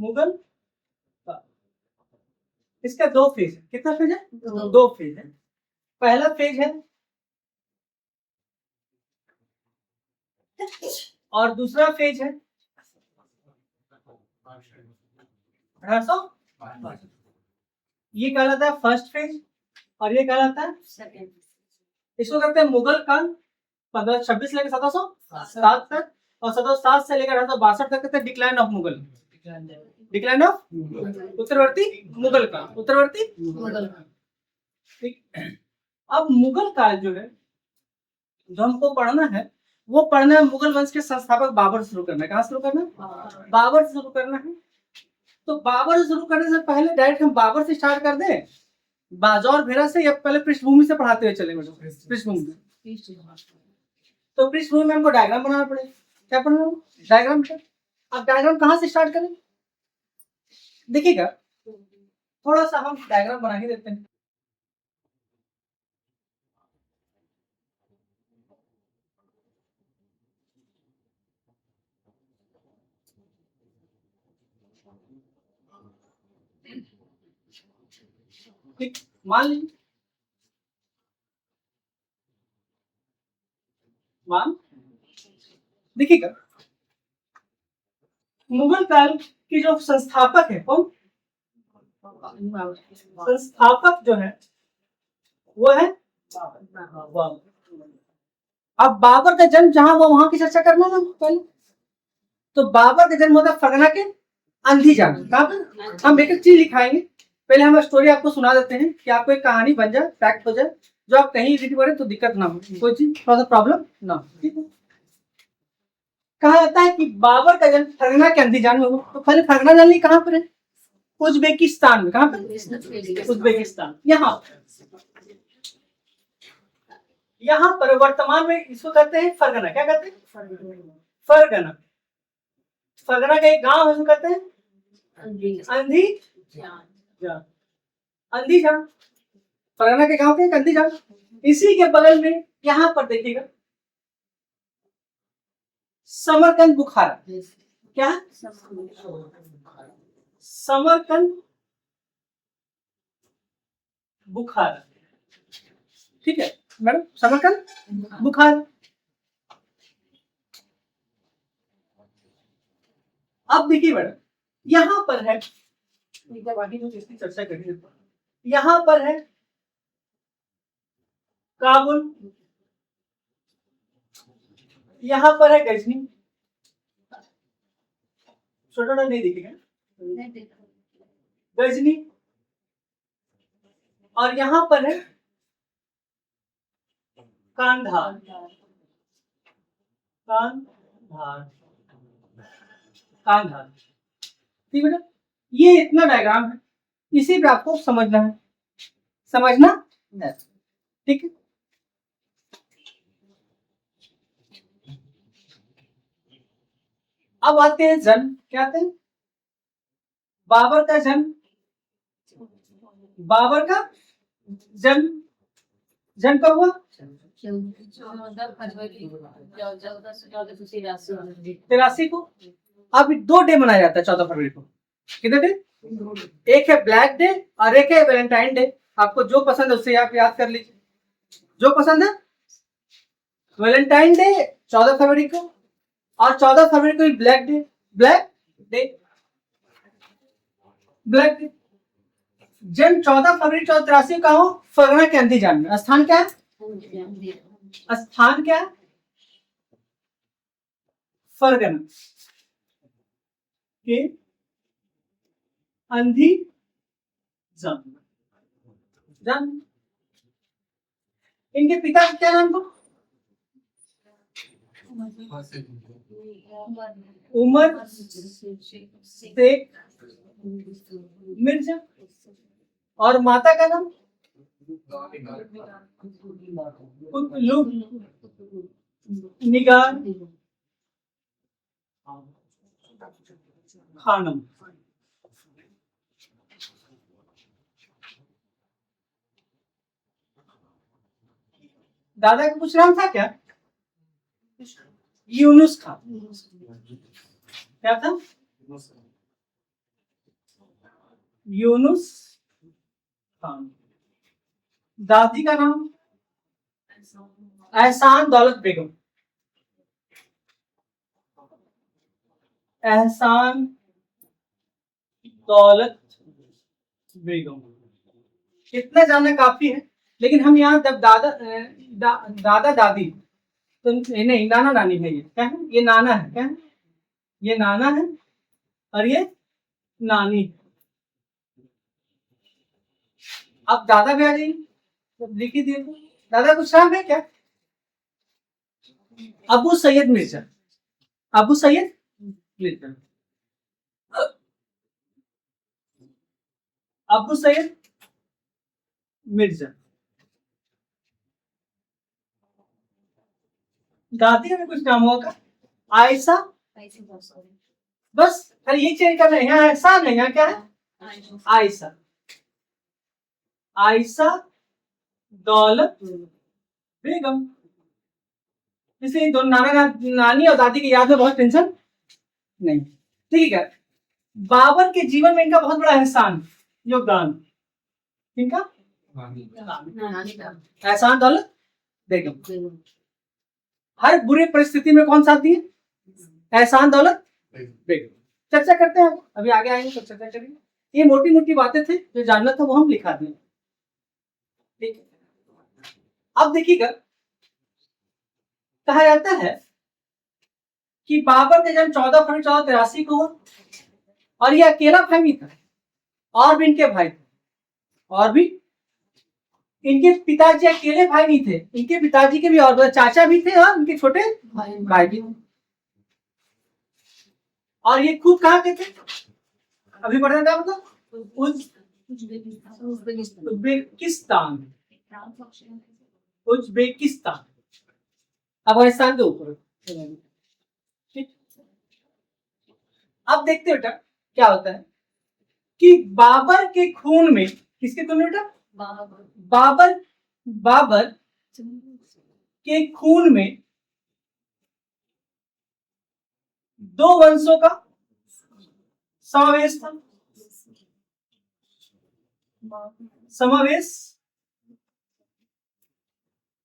मुगल काल। इसका 2 फेज है। कितना फेज है? 2 फेज है। पहला फेज है और दूसरा फेज है 1800। ये कहलाता है फर्स्ट फेज और ये कहलाता है सेकंड। इसको कहते हैं मुगल काल। 1526 लेकर 1707 तक और 1707 से लेकर 1862 तक कहते हैं decline of Mughal. Decline of उत्तरवर्ती मुगल काल। उत्तरवर्ती मुगल काल। ठीक। अब मुगल काल जो है जो हमको पढ़ना है वो पढ़ना है मुगल वंश के संस्थापक बाबर से शुरू करना है। कहाँ शुरू करना है? बाबर से शुरू करना है। तो बाबर से शुरू करने से पहले डायरेक्ट हम बाबर से स्टार्ट कर दें बाजौर भेरा से, या पहले पृष्ठभूमि से पढ़ाते हुए चले? पृष्ठभूमि। तो पृष्ठभूमि में हमको डायग्राम बनाना पड़ेगा। क्या पढ़ना? डायग्राम। अब डायग्राम कहाँ से स्टार्ट करें? देखिएगा, थोड़ा सा हम डायग्राम बना के देते हैं। ठीक, मान लीजिए देखिएगा, मुगल काल की जो संस्थापक है कौन? संस्थापक जो है वो है बाबर। अब बाबर का जन्म जहां हुआ वहां की चर्चा करना ना पहले। तो बाबर का जन्म होता है फरगना के अंधीजान। कहां पर? हम एक एक चीज लिखाएंगे। पहले हम स्टोरी आपको सुना देते हैं कि आपको एक कहानी बन जाए, फैक्ट हो जाए, जो आप कहीं रीड करें तो दिक्कत ना हो, कोई चीज थोड़ा सा प्रॉब्लम ना हो। ठीक है। कहा जाता है कि बाबर का जन्म फरगना के अंधीजान में हुआ। तो पहले फरगना जान ली कहां पर है? उज्बेकिस्तान में। कहां पर? उज्बेकिस्तान। यहाँ पर वर्तमान में इसको कहते हैं फरगना। क्या कहते हैं? फरगना। फरगना का एक गांव है उसको कहते हैं अंधीजान। फरगना के गांव के अंधीजान। इसी के बगल में यहाँ पर देखिएगा समरकंद बुखारा। क्या? समरकंद बुखारा। ठीक है मैडम, समरकंद बुखारा। अब देखिए मैडम, यहां पर है बाकी जो इसकी चर्चा करेंगे, यहां पर है काबुल, यहां पर है गजनी। छोटा नहीं दिखेगा, गजनी। और यहां पर है कांधार। कांधार। ठीक है। ये इतना डायग्राम है, इसी पे आपको समझना है। समझना? ठीक है। अब आते हैं जन्म। क्या आते हैं? बाबर का जन्म। बाबर का जन्म कब हुआ? 1383 को। अब 2 डे मनाया जाता है 14 फरवरी को। कितने डे? एक है ब्लैक डे और एक है वैलेंटाइन डे। आपको जो पसंद है उससे आप याद कर लीजिए। जो पसंद है, वैलेंटाइन डे 14 फरवरी को और 14 फरवरी को ब्लैक डे। Black day. जन्म 14 फरवरी 1483 का हो फरगना के अंधीजान में। स्थान क्या है? स्थान क्या है? फरगना के अंधीजान। इनके पिता का क्या नाम था? उमर शेख मिर्जा। और माता का नाम कुतलुब निगार खानम। दादा का कुछ नाम था क्या? यूनुस खान। क्या था? यूनुस खान। दादी का नाम एहसान दौलत बेगम। एहसान दौलत बेगम। इतना जानना काफी है, लेकिन हम यहाँ जब दादा दादी तो नहीं, नाना नानी है। ये क्या है? ये नाना है। क्या है? ये नाना है और ये नानी। अब दादा भी आ जाइए, तो लिख ही दिए। दादा कुछ नाम है क्या? अबू सैयद मिर्जा। अबू सैयद मिर्जा। अबू सैयद मिर्जा। दादी का भी कुछ नाम होगा? आयशा। बस खाली ये चेंज करना है। यहाँ एहसान है, यहाँ क्या है? आयशा। आयशा दौलत बेगम। इसलिए दोनों नानी और दादी की याद में बहुत टेंशन नहीं। ठीक है। बाबर के जीवन में इनका बहुत बड़ा एहसान, योगदान। इनका एहसान दौलत बेगम। हर बुरी परिस्थिति में कौन साथ दिए? एहसान दौलत बेगम। चर्चा करते हैं, अभी आगे आएंगे तो चर्चा करेंगे। ये मोटी मोटी बातें थी जो जानना था, वो हम लिखा दें। ठीक है। अब देखिएगा, कहा जाता है कि बाबर का जन्म 14 फरवरी 1483 को हुआ और ये अकेला भाई नहीं था, और भी इनके भाई थे। और भी इनके पिताजी अकेले भाई नहीं थे, इनके पिताजी के भी और चाचा भी थे और इनके छोटे भाई भी थे। और ये खूब कहाँ के थे? अभी पढ़ना था मतलब उज्बेकिस्तान। उज्बेकिस्तान, अफगानिस्तान के ऊपर। अब देखते बेटा क्या होता है कि बाबर के खून में, किसके खून में बेटा? बाबर के खून में दो वंशों का समावेश था। समावेश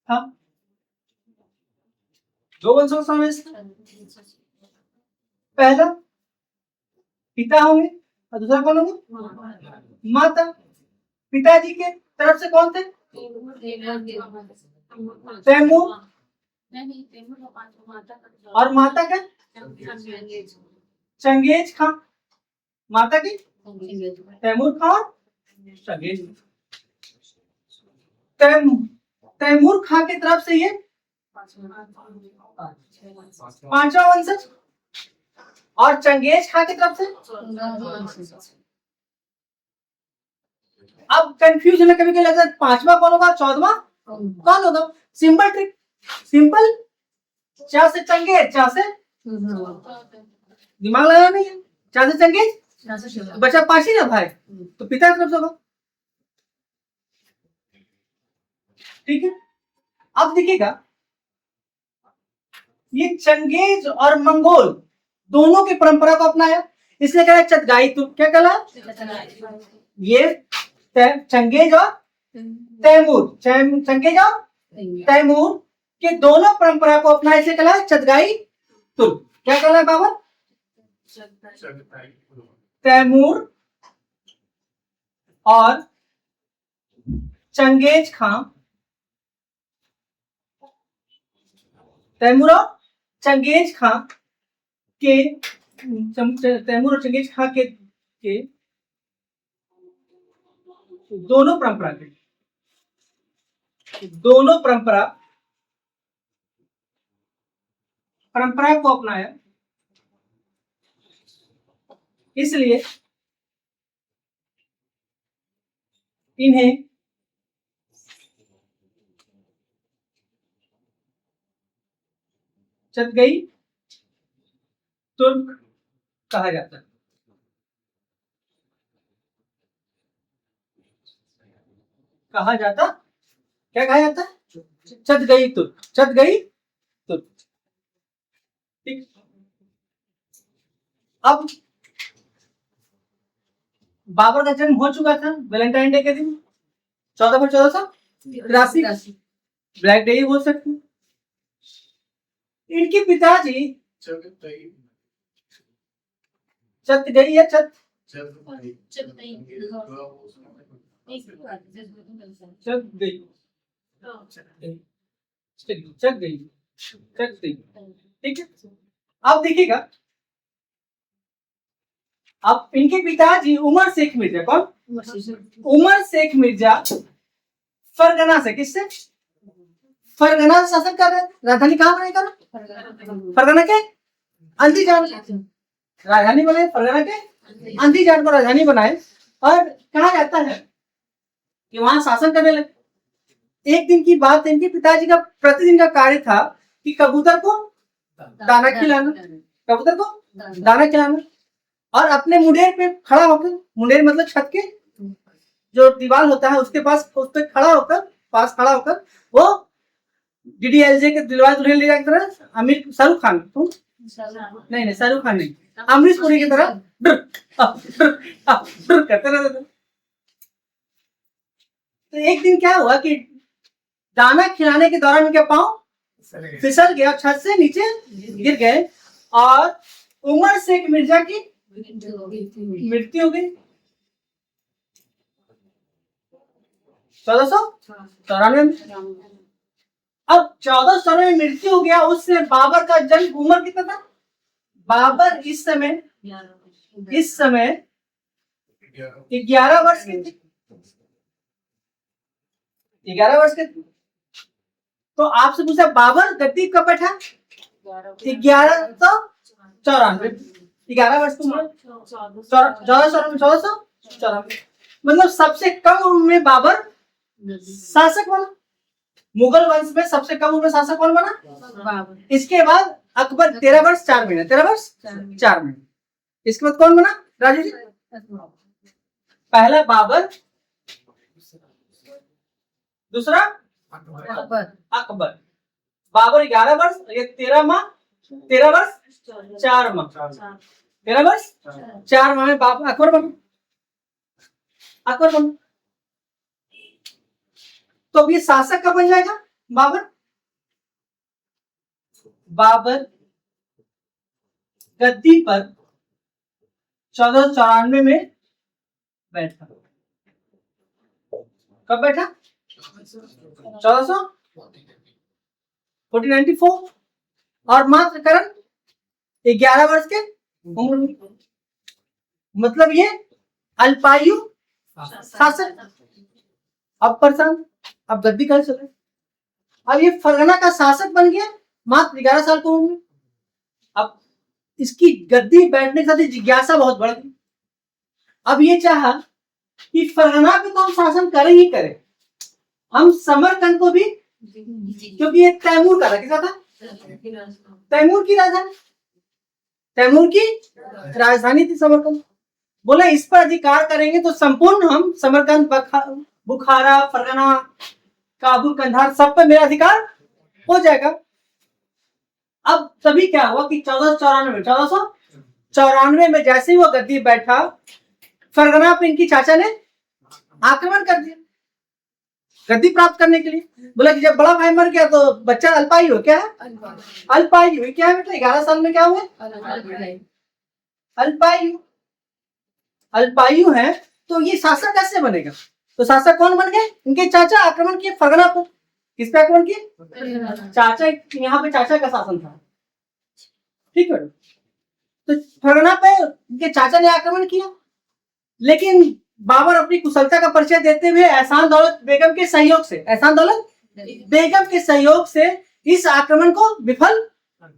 था। दो वंशों का समावेश था। पहला पिता होंगे और दूसरा कौन होगा? माता। पिताजी के तरफ से कौन थे? तैमूर। और माता का चंगेज खां। माता की तैमूर खां, चंगेज। तैमूर खां की तरफ से ये पांचवा वंशज, और चंगेज खां की तरफ से। अब कंफ्यूज होने कभी कभी लगता है पांचवा कौन होगा, चौदवा कौन होगा? Simple trick, simple. चा से चंगेज, चा से दिमाग लगाना नहीं है। चा से चंगेज, बचा पांच ही ना भाई, तो पिता की तरफ से होगा। ठीक है। अब देखिएगा, ये चंगेज और मंगोल दोनों की परंपरा को अपनाया, इसलिए कहा चतगाई तुर्क। क्या कहला? ये चंगेज और तैमूर, चंगेज और तैमूर के दोनों परंपरा को अपनाया, इसलिए कहला चतगाई तुर्क। क्या कहला बाबर? तैमूर और चंगेज खां, तैमूर और चंगेज खां के, तैमूर और चंगेज खां के दोनों परंपरा को अपनाया, इसलिए इन्हें चतगई तुर्क कहा जाता है। क्या कहा जाता है? चतगई तुर्क, चतगई तुर्क। ठीक। अब बाबर का जन्म हो चुका था वैलेंटाइन डे के दिन 14 फरवरी 1483, ब्लैक डे ही बोल सकते हैं। इनके पिताजी चत गई है चत चत गई चक गई ठीक है। अब देखिएगा, अब इनके पिताजी उमर शेख मिर्जा, कौन? उमर शेख मिर्जा फरगना से, किससे? फरगना से शासन कर रहे हैं। राजधानी कहाँ बनाई कर? फरगना के अंदीजान, राजधानी बनाए फरगना के अंदीजान को राजधानी बनाए। और कहा जाता है कि वहां शासन करने लगे। एक दिन की बात है, इनके पिताजी का प्रतिदिन का कार्य था कि कबूतर को दाना खिलाना, कबूतर को दाना खिलाना, और अपने मुंडेर पे खड़ा होकर, मुंडेर मतलब छत के जो दीवार होता है उसके पास, उस पे खड़ा होकर वो डीडीएलजे के दिलवा दुल्हन ले जाकर आमिर शाहरुख खान, तुम नहीं शाहरुख खान नहीं, अमरीश पुरी की तरह करते रहते थे। तो एक दिन क्या हुआ कि दाना खिलाने के दौरान उनके पांव फिसल गया, छत से नीचे गिर गए और उमर शेख मिर्जा की मृत्यु हो गई 1494 में। अब 1494 में मृत्यु हो गया, उससे बाबर का जन्म, उम्र कितना था? बाबर इस समय 11 वर्ष के थे, 11 वर्ष के थे। तो आपसे पूछा बाबर गद्दी कब बैठा? 1194, 11 वर्ष की उम्र, 1494, मतलब सबसे कम उम्र में बाबर शासक बना। मुगल वंश में सबसे कम उम्र शासक कौन बना? बाबर। इसके बाद अकबर 13 वर्ष 4 महीने, 13 वर्ष 4 महीने। इसके बाद कौन बना? राजू जी, पहला बाबर, दूसरा अकबर। बाबर 11 वर्ष, ये 13 वर्ष 4 माह, 13 वर्ष 4 माह में अकबर बना। तो अब ये शासक कब बन जाएगा? बाबर गद्दी पर 1494 में बैठा। कब बैठा? 1494, और मात्र करण 11 वर्ष के उम्र में, मतलब ये अल्पायु शासक। अब परेशान, अब गद्दी कल चले। अब ये फरगना का शासक बन गया मात्र 11 साल की उम्र में। अब इसकी गद्दी बैठने के साथ जिज्ञासा बहुत बढ़ गई। अब ये चाहा कि फरगना पे तो हम शासन करें ही करें, हम समरकंद को भी, क्योंकि ये तैमूर का था, किसका था? तैमूर की राजधानी थी समरकंद। बोले इस पर अधिकार करेंगे तो संपूर्ण हम समरकंद, बुखारा, फरगना, काबुल, कंधार सब पर मेरा अधिकार हो जाएगा। अब तभी क्या हुआ कि 1494 में जैसे ही वो गद्दी बैठा, फरगना पे इनकी चाचा ने आक्रमण कर दिया गद्दी प्राप्त करने के लिए। बोला कि जब बड़ा भाई मर गया तो बच्चा अल्पायु, क्या है? अल्पायु क्या है बेटा? 11 साल में क्या हुआ? अल्पायु है। तो ये शासक कैसे बनेगा? तो शासक कौन बन गए? इनके चाचा आक्रमण किए फरगना पर। किस पे आक्रमण किए? चाचा, यहाँ पे चाचा का शासन था, ठीक है। तो फरगना पे इनके चाचा ने आक्रमण किया, लेकिन बाबर अपनी कुशलता का परिचय देते हुए एहसान दौलत बेगम के सहयोग से इस आक्रमण को विफल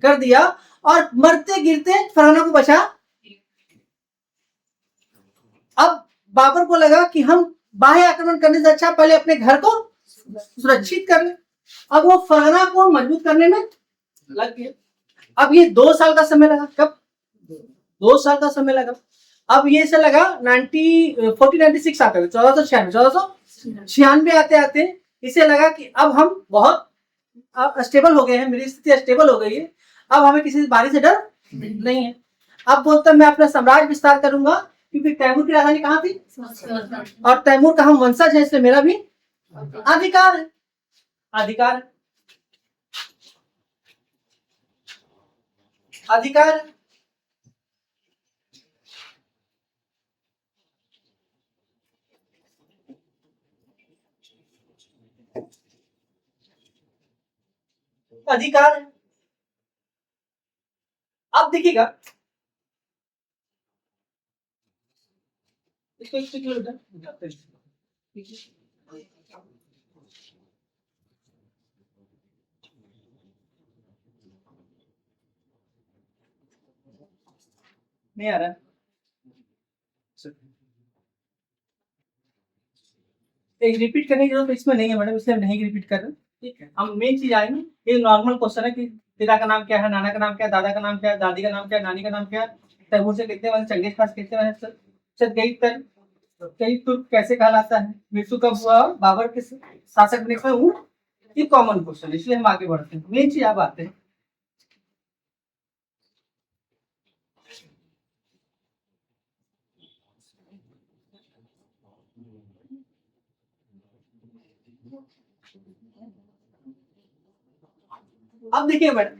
कर दिया और मरते गिरते फरगना को बचा। अब बाबर को लगा कि हम बाह्य आक्रमण करने से अच्छा पहले अपने घर को सुरक्षित कर ले। अब वो फरगना को मजबूत करने में लग गया। अब ये 2 साल का समय लगा। कब? 2 साल का समय लगा। अब ये से लगा 1496 आते हुए 1496 आते आते इसे लगा कि अब हम बहुत स्टेबल हो गए हैं, मेरी स्थिति स्टेबल हो गई है, अब हमें किसी बारी से डर नहीं है। अब बोलता मैं अपना साम्राज्य विस्तार करूंगा क्योंकि तैमूर की राजधानी कहाँ थी, और तैमूर का हम वंशज है, इसलिए मेरा भी अधिकार है, अधिकार अधिकार। अधिकार। अब देखिएगा इसको एक किलोमीटर नहीं आ रहा, एक रिपीट करने की जरूरत इसमें नहीं है मैडम, इसलिए हम नहीं रिपीट कर रहे। ठीक है, हम मेन चीज आएंगे, ये नॉर्मल क्वेश्चन है कि पिता का नाम क्या है, नाना का नाम क्या है, दादा का नाम क्या है, दादी का नाम क्या है, नानी का नाम क्या है, तैमूर से कितने बने, चंगेज खान कितने बने, कई कई तुर्क कैसे कहलाता है, मृत्यु कब हुआ, और बाबर के शासक बने कब हुआ, ये कॉमन क्वेश्चन, इसलिए हम आगे बढ़ते हैं। मेन चीज आप आते हैं, अब देखिए मैडम,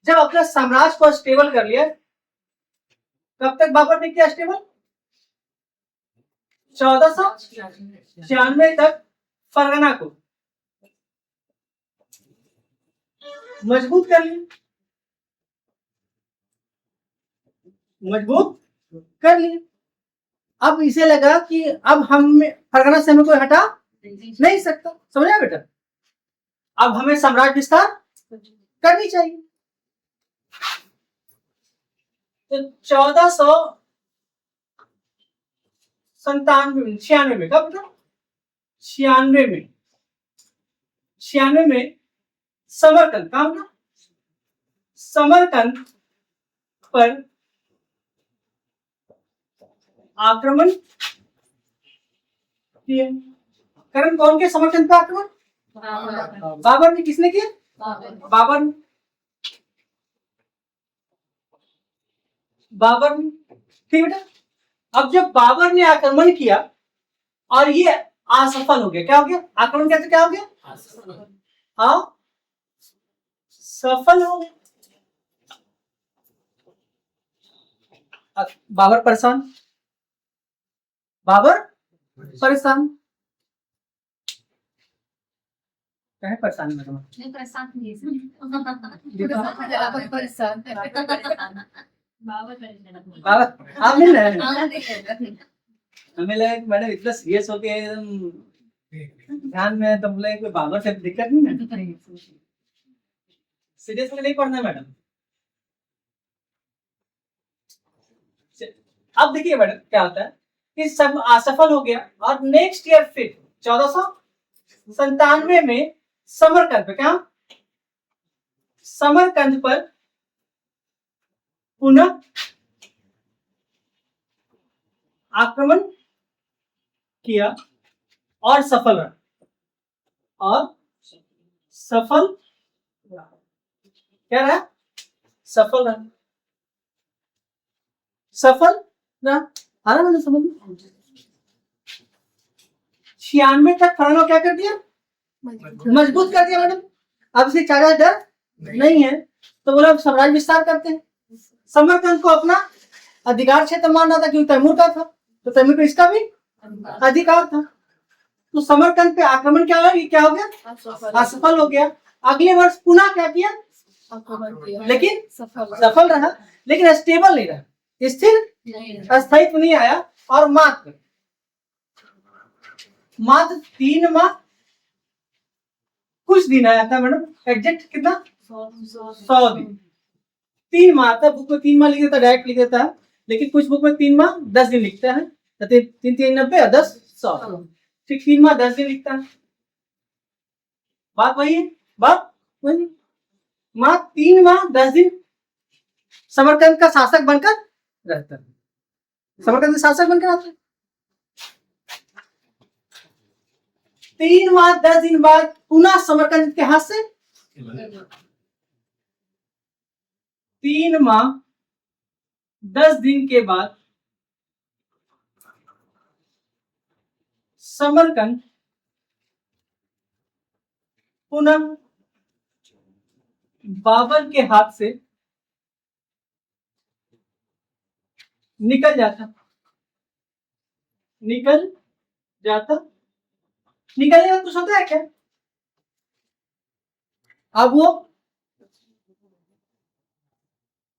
जब अपना साम्राज्य को स्टेबल कर लिया, कब तक बाबर ने किया स्टेबल, 1496 तक फरगना को मजबूत कर लिया, मजबूत कर लिया। अब इसे लगा कि अब हम फरगना से हमें कोई हटा नहीं सकता, समझा बेटा, अब हमें साम्राज्य विस्तार करनी चाहिए। तो 1497 96 में, कब था, 96 में समरकंद, काम था, समरकंद पर आक्रमण किया। करण कौन के समरकंद पर आक्रमण, बाबर ने, किसने किया, बाबर ने, बाबर ने, ठीक बेटा। अब जब बाबर ने आक्रमण किया और ये असफल हो गया, क्या हो गया, आक्रमण कैसे क्या हो गया, सफल हो गया, बाबर परेशान, बाबर परेशान, क्या है परेशानी में, तुम्हें परेशान नहीं बाबर आप मिल रहे हैं, हमें लगा मैडम इतना सीरियस हो गया एकदम ध्यान में, तो बोले कोई बाबर से दिक्कत नहीं ना, सीरियस में नहीं पढ़ना मैडम। अब देखिए मैडम क्या होता है कि सब असफल हो गया, और नेक्स्ट ईयर फिर 1497 में समरकंद पे, क्या, समरकंद पर पुनः आक्रमण किया और सफल रहा, और सफल क्या रहा, सफल रहा, सफल रहा, आ रहा मैंने समझ, 96 तक फरगना क्या कर दिया, मजबूत कर दिया मैडम। अब इसे ज्यादा डर नहीं है, तो बोला साम्राज्य विस्तार करते हैं। समरकंद को अपना अधिकार क्षेत्र मान रहा था, क्योंकि तैमूर का था, तो तैमूर को इसका भी अधिकार था, तो समरकंद पे आक्रमण क्या हो गया, असफल हो गया। अगले वर्ष पुनः क्या किया, लेकिन सफल रहा, लेकिन स्टेबल नहीं रहा, स्थिर अस्थायित्व नहीं आया, और मात्र 3 माह कुछ दिन आया था मैडम, एग्जैक्ट कितना, 100 दिन, 3 माह था, बुक में 3 माह लिख देता, डायरेक्ट लिख देता है, लेकिन कुछ बुक में 3 माह 10 दिन लिखता है, 3 3 90 और 10 100, ठीक, 3 माह 10 दिन लिखता है, बात वही है, बात वही, माह 3 माह 10 दिन समरकंद का शासक बनकर रहता है, समरकंद का शासक बनकर आता है। 3 माह 10 दिन बाद पुनः समरकंद के हाथ से, 3 माह 10 दिन के बाद समरकंद पुनः बाबर के हाथ से निकल जाता निकलने में कुछ होता है क्या? अब वो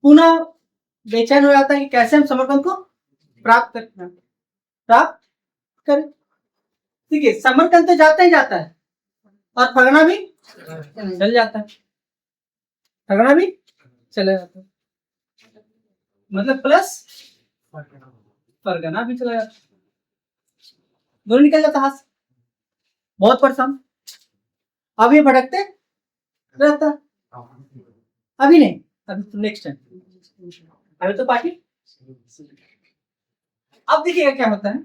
पुनः बेचैन हो जाता है कि कैसे हम समरकंद को प्राप्त करें। ठीक है, समरकंद तो जाता ही जाता है और फरगना भी चल जाता है, मतलब प्लस फरगना भी चला जाता है, दोनों निकल जाता हाथ से। बहुत परेशान, अब ये भटकते रहता, अभी नहीं, अभी तो नेक्स्ट टाइम, अभी तो पार्टी। अब देखिएगा क्या होता है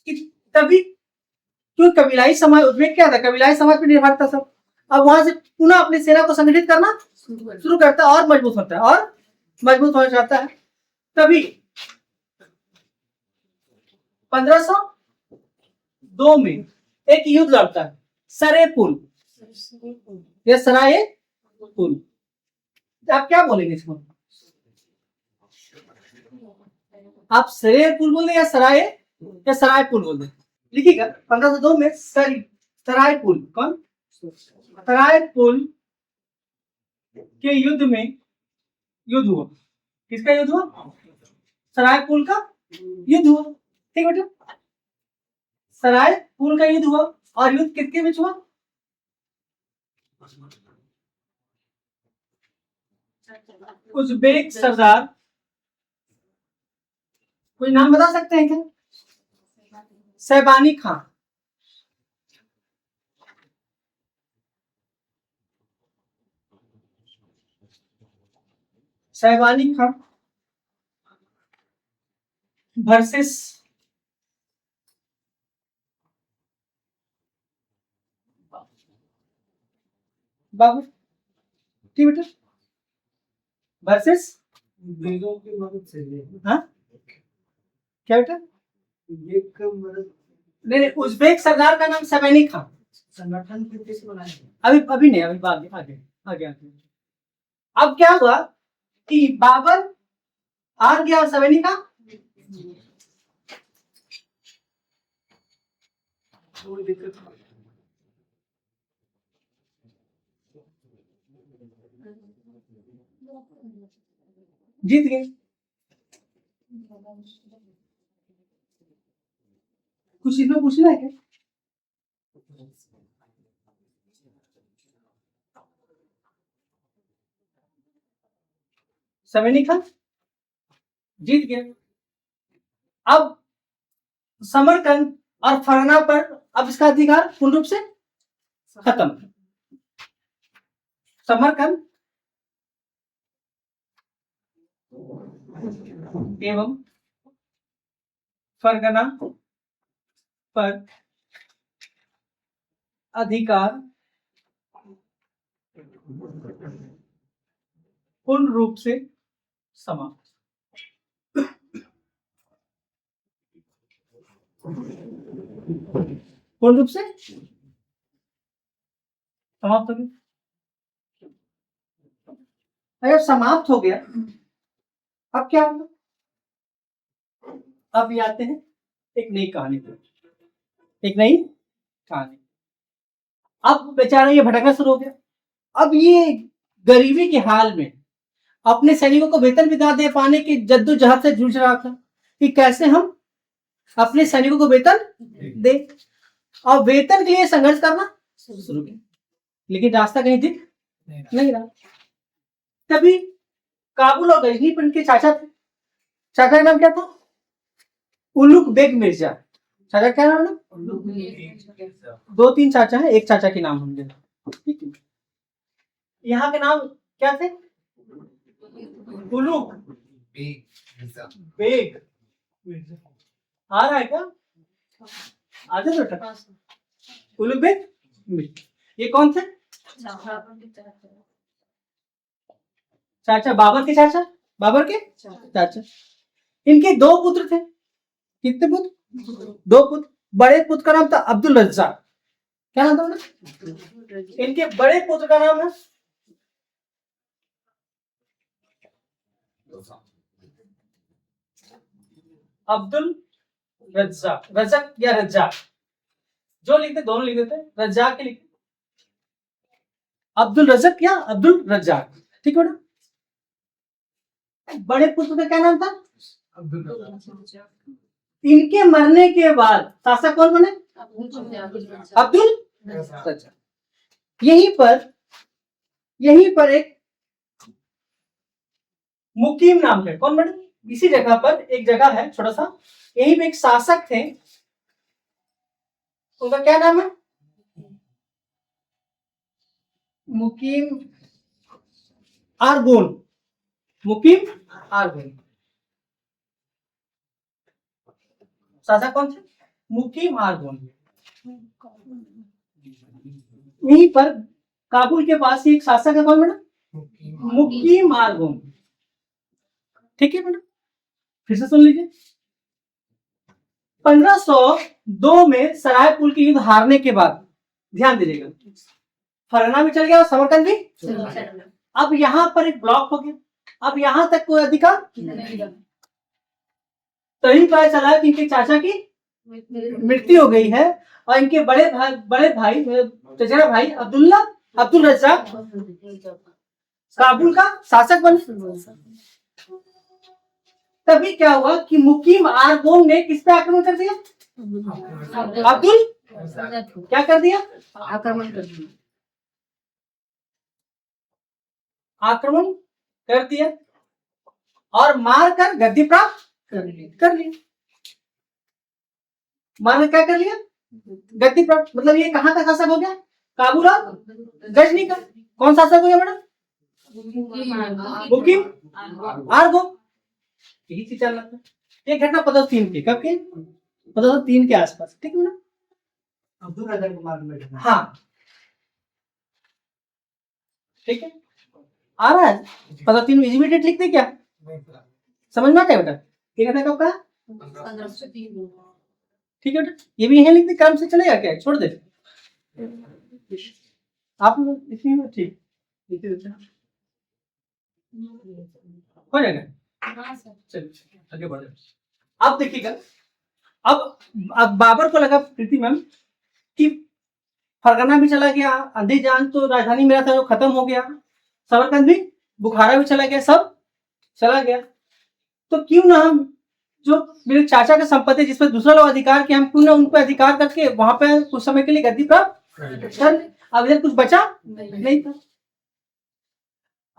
कि तभी क्यों कबीलाई समाज, उसमें क्या था, कबीलाई समाज पर निर्भर था सब। अब वहां से पुनः अपनी सेना को संगठित करना शुरू करता है और मजबूत होता है और मजबूत हो जाता है। तभी 1502 में एक युद्ध लड़ता है, सरे पुल या सराय पुल। आप क्या बोलेंगे इसको? आप सरे पुल बोल दें या सराय पुल बोल दें? लिखिएगा 1502 में सराय पुल, कौन? सराय पुल के युद्ध में युद्ध हुआ। किसका युद्ध हुआ? सराय पुल का युद्ध हुआ। ठीक बेटा, सराय पुल का युद्ध हुआ और युद्ध किसके बीच हुआ? उज़्बेक सरदार, कोई नाम बता सकते हैं क्या? शैबानी खान। शैबानी खान वर्सेस बाबर। ठीक बेटा, वर्सेस अंग्रेजों की मदद से। हाँ क्या बेटा? नहीं, उज़्बेक सरदार का नाम शैबानी खान। संगठन किसने बनाया? अभी नहीं, अभी बाद में, आगे। अब क्या हुआ कि बाबर हार गया और शैबानी का जीत गए। कुछ इसमें पूछना है क्या? शैबानी खान जीत गया। अब समरकंद और फरगना पर अब इसका अधिकार पूर्ण रूप से खत्म। समरकंद एवं फरगना पर अधिकार पूर्ण रूप से समाप्त। पूर्ण रूप से समाप्त हो गया। अगर समाप्त हो गया, अब क्या होगा? अब ये आते हैं एक नई कहानी पर, एक नई कहानी। अब बेचारा ये भटकना शुरू हो गया। अब ये गरीबी के हाल में अपने सैनिकों को वेतन भी ना दे पाने की जद्दोजहद से जूझ रहा था कि कैसे हम अपने सैनिकों को वेतन दे, और वेतन के लिए संघर्ष करना शुरू किया, लेकिन रास्ता कहीं दिख नहीं रहा। तभी काबुल और गजनी पर इनके चाचा थे। चाचा का नाम क्या था? उलुग बेग मिर्जा। चाचा क्या नाम है? 2-3 चाचा है, एक चाचा के नाम होंगे। ठीक है, यहाँ के नाम क्या थे? उलुग बेग मिर्जा। आ रहा है क्या? आजा बेटा। उलुग बेग मिर्जा, ये कौन थे? चाचा, बाबर के चाचा। इनके 2 पुत्र थे। कितने पुत्र? दो पुत्र। बड़े पुत्र का नाम था अब्दुल रज्जाक। क्या नाम था उनका? इनके बड़े पुत्र का नाम है अब्दुल रज्जाक। रजक या रज्जाक, जो लिखते दोनों लिख देते, रज्जाक के लिखते, अब्दुल रजक या अब्दुल रज्जाक। ठीक है ना। बड़े पुत्र का क्या नाम था? इनके मरने के बाद शासक कौन बने? अब्दुल रज्जाक। यहीं पर एक मुकीम नाम के कौन बने? इसी जगह पर एक जगह है छोटा सा, यहीं पे एक शासक थे, उनका क्या नाम है? मुकीम आरगोन। मुकीम आरगोन। शासक कौन थे? मुकीम आरगोन। यहीं पर काबुल के पास ही एक शासक है, कौन बेटा? मुकीम आरगोन। ठीक है बेटा, फिर से सुन लीजिए। 1502 में सरायपुर की युद्ध हारने के बाद, ध्यान दीजिएगा, फरगना भी चल गया और समरकंद भी। अब यहां पर एक ब्लॉक हो गया, अब यहां तक कोई अधिकार तभी पता चला कि इनके चाचा की मृत्यु हो गई है और इनके बड़े भाई चचेरा भाई अब्दुल रज्जाक काबुल का शासक बने। तभी क्या हुआ कि मुकीम आरगोन ने किस पे आक्रमण कर दिया? अब्दुल क्या कर दिया? आक्रमण कर दिया। आक्रमण कर दिया और मारकर गद्दी प्राप्त कर लिया। मारकर क्या कर लिया? गद्दी प्राप्त। मतलब ये कहां का शासक हो गया? काबुल और गजनी का। कौन शासक हो गया मैडम? मुकीम आरगोन। यही चीज चल रहा था। ये घटना 1503 की, कब के? 1503 के आसपास। ठीक है ना। अब्दुल रज्जाक को मारने में। हाँ ठीक है, आ रहा है। 1503 में इमीडिएट लिखते क्या? समझ में आता है बेटा? ये घटना कब का? 1503। ठीक है बेटा, ये भी यहीं लिखते, क्रम से चलेगा क्या? छोड़ दे आप लिखिए। ठीक लिखिए बेटा, हो जाएगा। चलिए आगे बढ़े। अब देखिएगा, अब बाबर को लगा प्रीति मैम कि फरगना भी चला गया, अंधेजान तो राजधानी मेरा था जो खत्म हो गया, समरकंद भी, बुखारा भी चला गया, सब चला गया, तो क्यों ना हम जो मेरे चाचा का संपत्ति जिस पर दूसरा लोग अधिकार किया, हम क्यों ना उन पर अधिकार करके वहां पे कुछ समय के लिए गद्दी प्राप्त कर। अब इधर कुछ बचा नहीं था।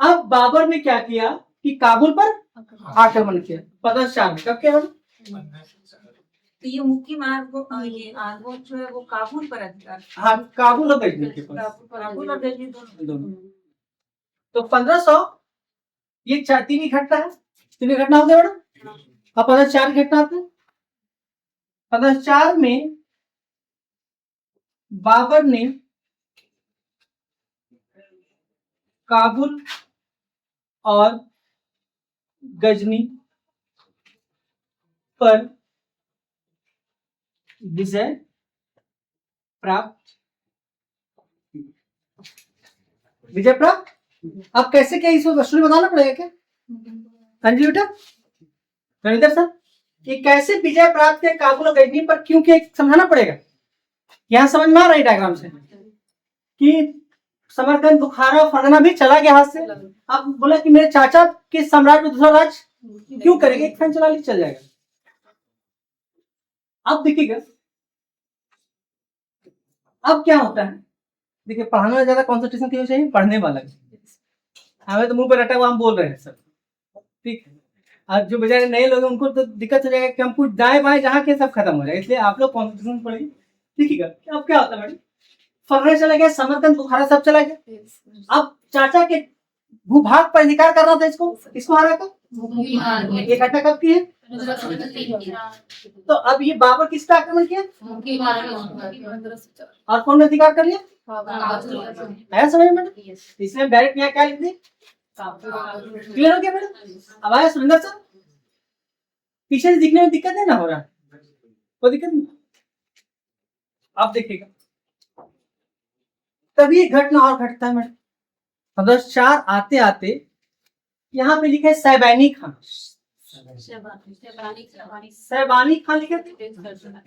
अब बाबर ने क्या किया कि काबुल पर आक्रमण किया 1504 में। कब किया? तो ये मुकीम आरगोन जो है वो काबुल पर अधिकार। हाँ, काबुल और गजनी के पास। काबुल और गजनी दोनों। तो 1500 ये तीन ही घटना है। तीन ही घटना होते हैं बड़ा। अब 1504 घटना आते हैं। 1504 में बाबर ने काबुल और गजनी पर विजय प्राप्त। अब कैसे क्या इसको स्टोरी बताना पड़ेगा क्या? हाँ जी बेटा रविंदर सर, ये कैसे विजय प्राप्त किया काबुल और गजनी पर, क्योंकि समझाना पड़ेगा। यहाँ समझ में आ रहा है डायग्राम से कि समरकंद, बुखारा, फरगना भी चला गया हाथ से। अब बोला कि मेरे चाचा के सम्राट में दूसरा राज क्यों करेंगे, एक फैन चला ली चल जाएगा। अब देखिएगा अब क्या होता है। देखिए पढ़ाने में ज्यादा कॉन्सेंट्रेशन क्यों चाहिए? पढ़ने वाला। हमें तो मुंह पे रटा हुआ हम बोल रहे हैं सर, ठीक है। और जो बेचारे नए लोग हैं उनको तो दिक्कत हो जाएगा कि हम कुछ दाएं बाएं जहाँ के सब खत्म हो जाएगा, इसलिए आप लोग कॉन्सेंट्रेशन पढ़िए। देखिएगा अब क्या होता है मैडम, फरगना चला गया, समरकंद, बुखारा सब चला गया। अब चाचा के भूभाग पर अधिकार करना था इसको हरा था। ये घटना कब की है? तो अब ये बाबर किसका आक्रमण किया? और कौन ने अधिकार कर लिया? आया समझ में? इसलिए डायरेक्ट यहाँ क्या लिख दी? क्लियर हो गया मैडम? अब आया सुरेंद्र सर, पीछे से दिखने में दिक्कत है ना हो रहा? कोई दिक्कत नहीं। आप देखिएगा तभी एक घटना और घटता है मैडम। सदस्य 4 आते आते यहाँ पे लिखा है सैबानी खान। सैबानी खान लिखे थे।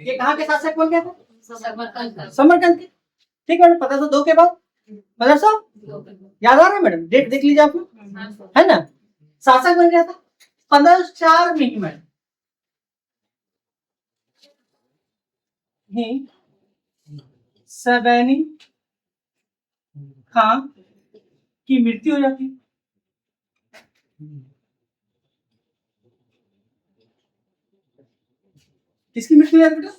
ये कहाँ के शासक बन गए थे? समरकंद के। ठीक है, 1502 के बाद 1500 याद आ रहा है मैडम? डेट देख लीजिए आप लोग, है ना? शासक बन गया था 1504 में ही मैडम ही सैबानी खान की मृत्यु हो जाती है। किसकी मृत्यु हो जाती है बेटा?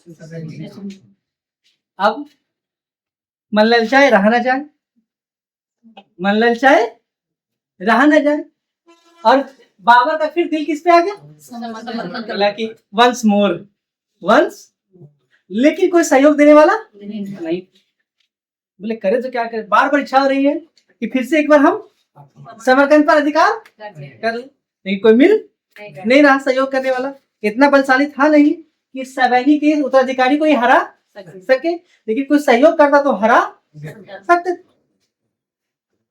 अब मन ललचाए रहा ना जाए, मन ललचाए रहा ना जाए, और बाबर का फिर दिल किस पे आ गया? कि वंस मोर, वंस, लेकिन कोई सहयोग देने वाला नहीं। बोले करे तो क्या करे, बार बार इच्छा हो रही है कि फिर से एक बार हम समरकंद पर अधिकार कर ले, लेकिन कोई मिल नहीं रहा सहयोग करने वाला। इतना बलशाली था नहीं कि सैबानी के उत्तराधिकारी को ही हरा सके, लेकिन कोई सहयोग करता तो हरा सकते।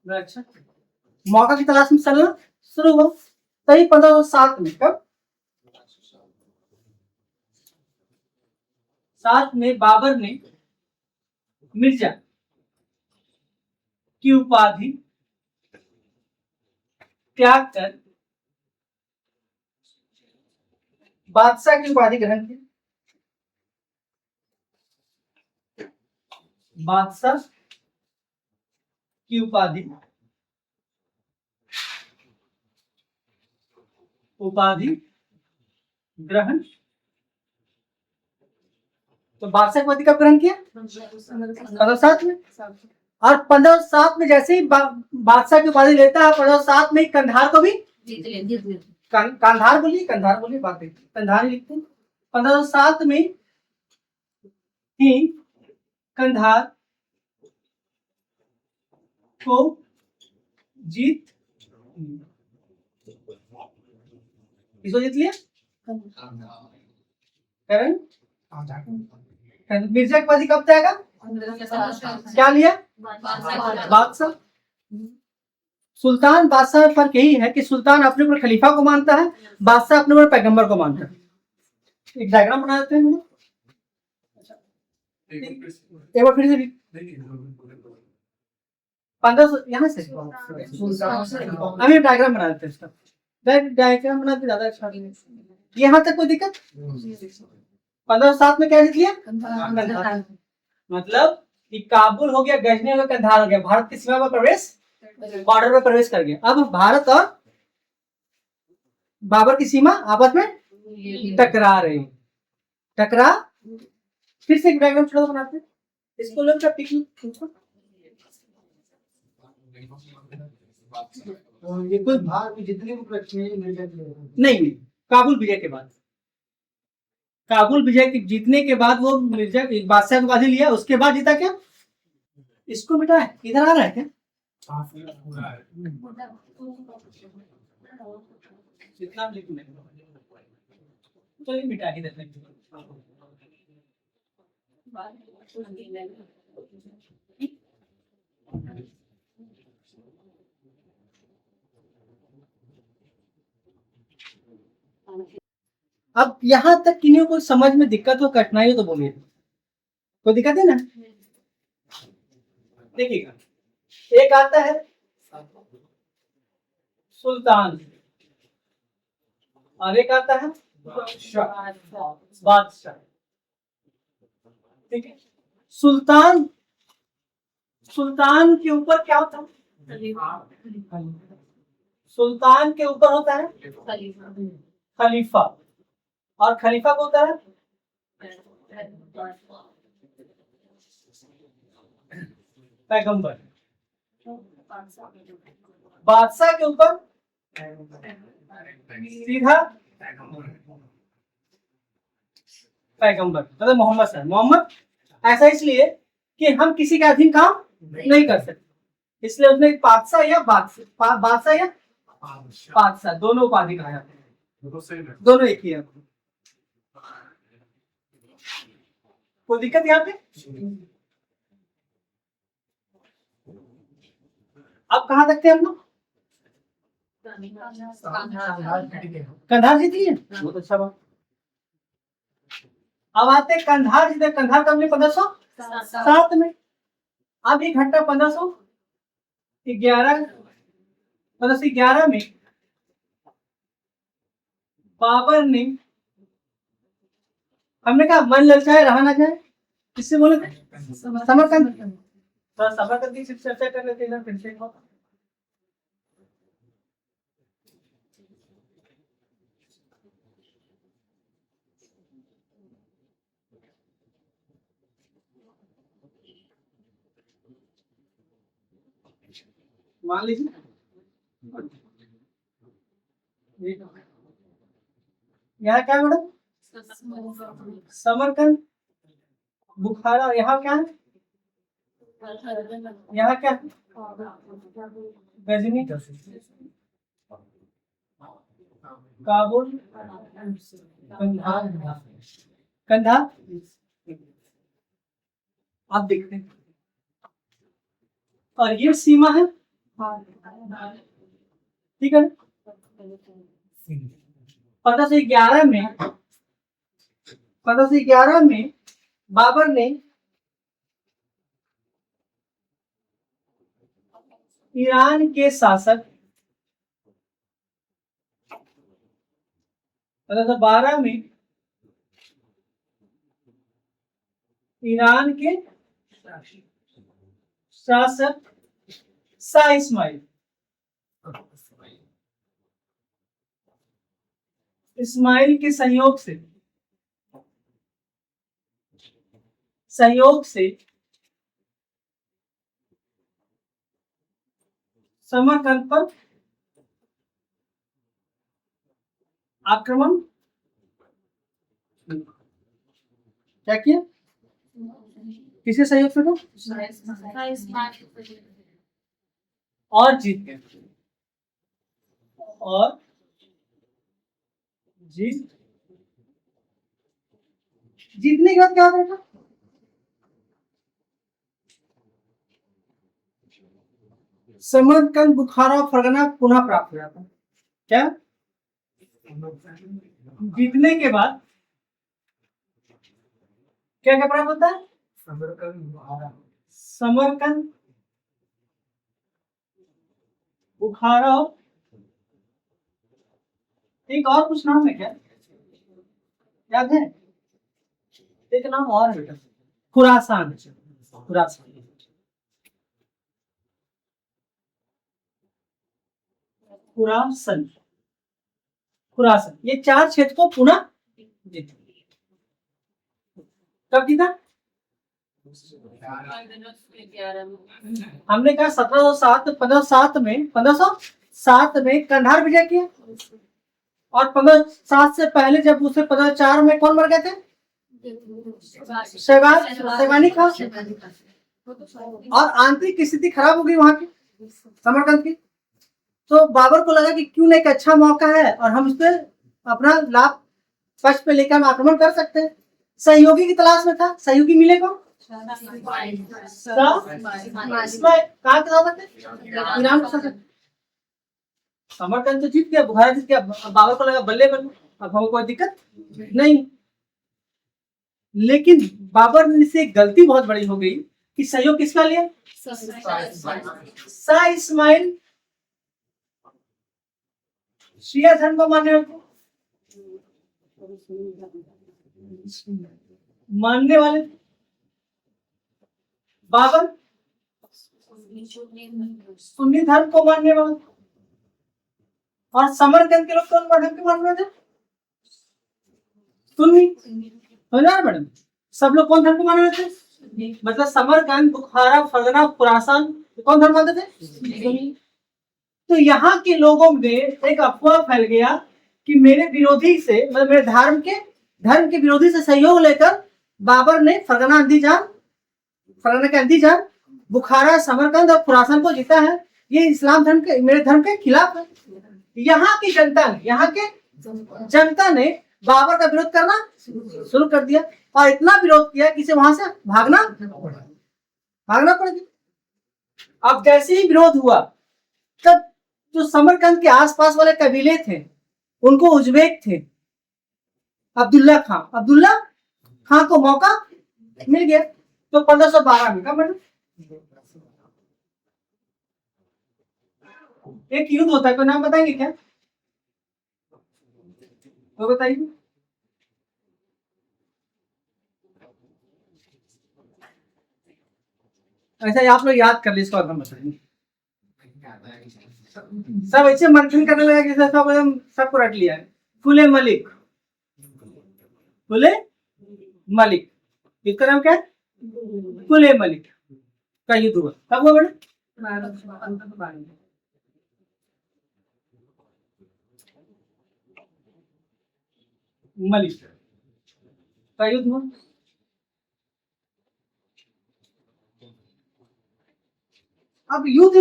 अच्छा, मौका की तलाश में चलना शुरू हुआ। तभी 1507 में, कब? 7 में बाबर ने मिर्जा की उपाधि त्याग कर बादशाह की उपाधि ग्रहण की। बादशाह की उपाधि ग्रहण। तो बादशाह की उपाधि कब ग्रहण किया? 1507 में। और 1507 में जैसे ही बादशाह की उपाधि लेता है, 1507 में कंधार को भी कंधार बोलिए बात है, कंधार ही लिखते हैं। 1507 में ही कंधार को जीत, किसको जीत लिया? करण। मिर्जा की उपाधि कब जाएगा? क्या लिया? बादशाह। सुल्तान बादशाह में फर्क यही है कि सुल्तान अपने ऊपर खलीफा को मानता है, बादशाह अपने ऊपर पैगंबर को मानता है। एक डायग्राम बना देते हैं। एक बार फिर से 1500 यहाँ से अभी डायग्राम बना देते हैं इसका। डायग्राम बनाते ज्यादा अच्छा। यहाँ तक कोई दिक्कत? 1507 में क्या जीत लिया? कंधार। मतलब कि काबुल हो गया, गजनी हो गया, कंधार हो गया, भारत की सीमा पर प्रवेश, बॉर्डर में प्रवेश कर गया। अब भारत और बाबर की सीमा आपस में टकरा रही, टकरा। फिर से एक डायग्राम छोटा बनाते हैं इसको, लोग का पिक। ये कोई भाग जितने नहीं, काबुल विजय के बाद, काबुल विजय के जीतने के बाद वो मिर्जा बादशाह की उपाधि लिया, उसके बाद जीता क्या? इसको बेटा इधर आ रहा है क्या? इतना तो ये मिटा ही देते हैं। अब यहां तक किन्हीं को समझ में दिक्कत हो, कठिनाई हो तो बोलिए। कोई दिक्कत है ना? देखिएगा, एक आता है सुल्तान और एक आता है बादशाह। ठीक है, सुल्तान के ऊपर क्या होता है? सुल्तान के ऊपर होता है खलीफा, और खलीफा को होता है पैगंबर। बादशाह के ऊपर सीधा पैगंबर, मतलब मोहम्मद सर। मोहम्मद ऐसा इसलिए कि हम किसी के अधीन काम नहीं कर सकते, इसलिए उसने बादशाह या बादशाह दोनों उपाधि कहा जाते हैं, दोनों एक ही है। कोई दिक्कत यहाँ पे? अब कहाँ तक थे हम लोग? कंधार जीत लिए, बहुत अच्छा बात। अब आते हैं कंधार जीते। कंधार कब में? 1507 में। अब ये घटना 1511 में बाबर ने, हमने कहा मन ललचाए रहा ना जाए, किससे बोले थे? समरकंद। तो समरकंद की चर्चा कर लेते हैं फिर से। मान लीजिए यहाँ क्या मैडम? समरकंद, बुखारा। यहाँ क्या है? यहाँ क्या है? गजनी, काबुल, कंधार। कंधार आप देखते हैं, और ये सीमा है, ठीक है। 1511 में बाबर ने ईरान के शासक 1512 में ईरान के शासक शाह इस्माइल के सहयोग से समरकंद पर आक्रमण क्या किया? किसके सहयोग से? और जीत गए। और जीतने के बाद क्या होता है? समरकंद, बुखारा, फरगना पुनः प्राप्त हो जाता है। क्या? जीतने के बाद क्या क्या प्राप्त होता है? समरकंद, बुखारा, एक और कुछ नाम है क्या? याद है? एक नाम और है बेटा, खुरासान। खुरासन, ये 4 क्षेत्र को पुनः जीता। कब जीता? हमने कहा 1507 में कंधार विजय किया, और 1507 से पहले जब उसे 1504 में कौन मर गए थे? शैबानी खां। और आंतरिक स्थिति खराब हो गई वहां की, समरकंद की। तो बाबर को लगा कि क्यों नहीं, एक अच्छा मौका है और हम इस पे अपना लाभ पक्ष पे लेकर हम आक्रमण कर सकते हैं। सहयोगी की तलाश में था, सहयोगी मिले कौन? कहाँ के शासक थे? ईरान के शासक। समरकंद तो जीत गया, बुखारा जीत गया। बाबर को लगा बल्ले बल्ले, अब हमको कोई दिक्कत नहीं। लेकिन बाबर से गलती बहुत बड़ी हो गई कि सहयोग किसका लिया? शाह इस्माइल शिया धर्म को मानने वाले। बाबर सुन्नी धर्म को मानने वाले। और समरकंद के लोग कौन धर्म के मानने वाले? सुन्नी। मैडम, सब लोग कौन धर्म को मानने वाले थे? मतलब समरकंद, बुखारा, फरगना, खुरासान कौन धर्म मानते थे? तो यहाँ के लोगों में एक अफवाह फैल गया कि मेरे विरोधी से, मतलब मेरे धर्म के विरोधी से सहयोग लेकर बाबर ने फरगना के अंदीजान, बुखारा, समरकंद और खुरासान को जीता है। ये इस्लाम धर्म के, मेरे धर्म के खिलाफ है। यहाँ की जनता ने बाबर का विरोध करना शुरू कर दिया और इतना विरोध किया कि इसे वहां से भागना पड़ गया। अब जैसे ही विरोध हुआ तब जो समरकंद के आसपास वाले कबीले थे उनको उज्बेक थे अब्दुल्ला खां को मौका मिल गया। तो 1512 में कब एक युद्ध होता है, कोई नाम बताएंगे क्या? तो बताइए। ऐसा ही आप लोग याद कर लीजिए, इसको हम बताएंगे। सब ऐसे मंथन करने लगा कि सब एकदम सबको रट लिया है। फुले मलिक इसका नाम क्या है? फुले मलिक का युद्ध हुआ। कब हुआ मैडम? मलिक का युद्ध हुआ। अब युद्ध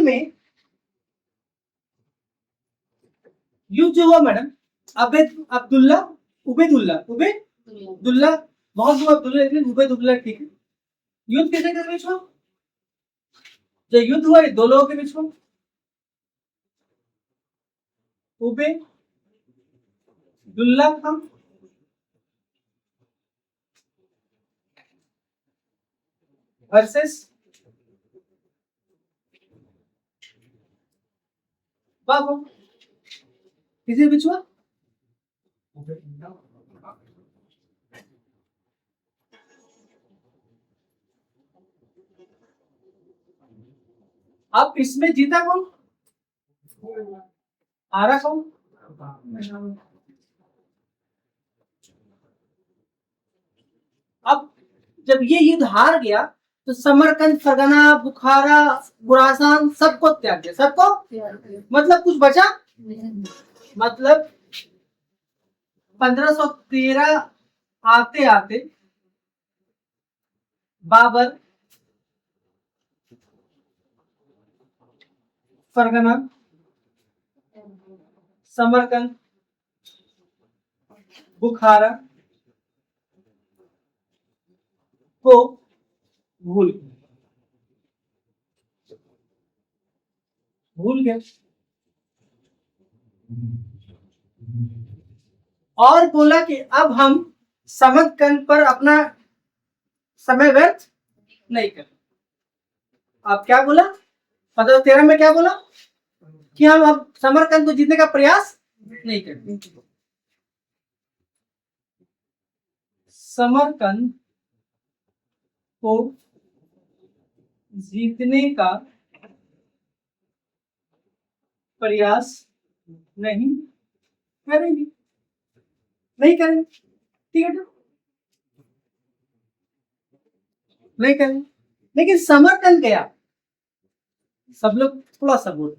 जो हुआ मैडम, उबेदुल्ला बहुत हुआ अब्दुल्ला, लेकिन उबेदुल्ला ठीक है। युद्ध किसके बीच हुआ? जो युद्ध हुआ दो लोगों के बीच हुआ, उबेदुल्ला खां वर्सेस बाबर। किसके बीच हुआ? अब इसमें जीता कौन? हारा कौन? अब जब ये युद्ध हार गया तो समरकंद, फरगना, बुखारा, खुरासान सबको त्याग दिया। सबको मतलब कुछ बचा? मतलब 1513 आते आते बाबर फरगना, समरकंद, बुखारा को भूल गया और बोला कि अब हम समरकंद पर अपना समय व्यर्थ नहीं कर। अब क्या बोला? 1513 में क्या बोला कि हम अब समरकंद को जीतने का प्रयास नहीं करेंगे। समरकंद को जीतने का प्रयास नहीं करेंगे, ठीक है, नहीं करेंगे। लेकिन समरकंद गया, सब लोग थोड़ा सा बोल,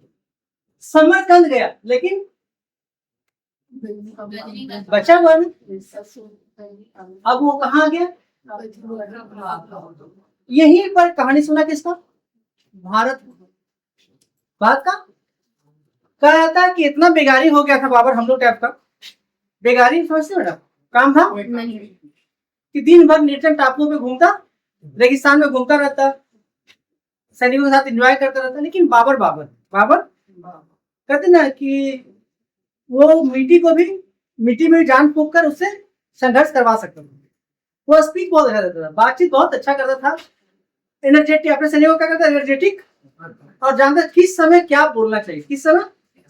समरकंद गया लेकिन बचा हुआ ना। अब वो कहाँ गया? यहीं पर कहानी सुना किसका? भारत का। कहा था कि इतना बेगारी हो गया था बाबर हम लोग टाइप का। बेगारी समझते मैडम? काम था कि दिन भर निर्जन टापुओं पे घूमता, रेगिस्तान में घूमता रहता, सैनिकों के साथ एंजॉय करता रहता। लेकिन बाबर कहते ना कि वो मिट्टी में जान फूंक कर उससे संघर्ष करवा सकता था। वो स्पीच बहुत अच्छा रहता था, बातचीत बहुत अच्छा करता था, एनर्जेटिक, अपने सैनिकों क्या करता, एनर्जेटिक, और जानता किस समय क्या बोलना चाहिए, किस समय